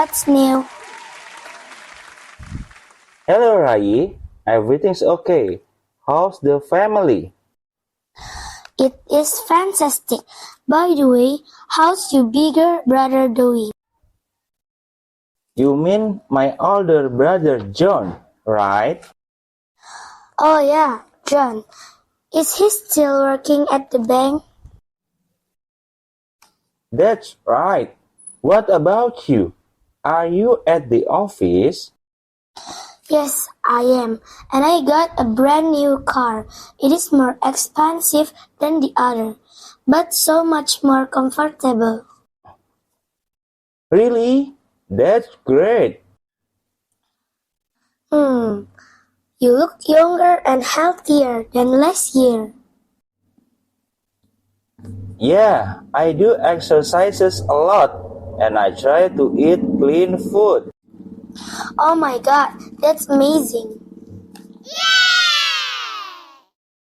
What's new? Hello, Rai. Everything's okay. How's the family? It is fantastic. By the way, how's your bigger brother doing? You mean my older brother John, right? Oh yeah, John. Is he still working at the bank? That's right. What about you? Are you at the office? Yes, I am. And I got a brand new car. It is more expensive than the other, but so much more comfortable. Really? That's great. You look younger and healthier than last year. Yeah, I do exercises a lot and I try to eat clean food. Oh my god, that's amazing.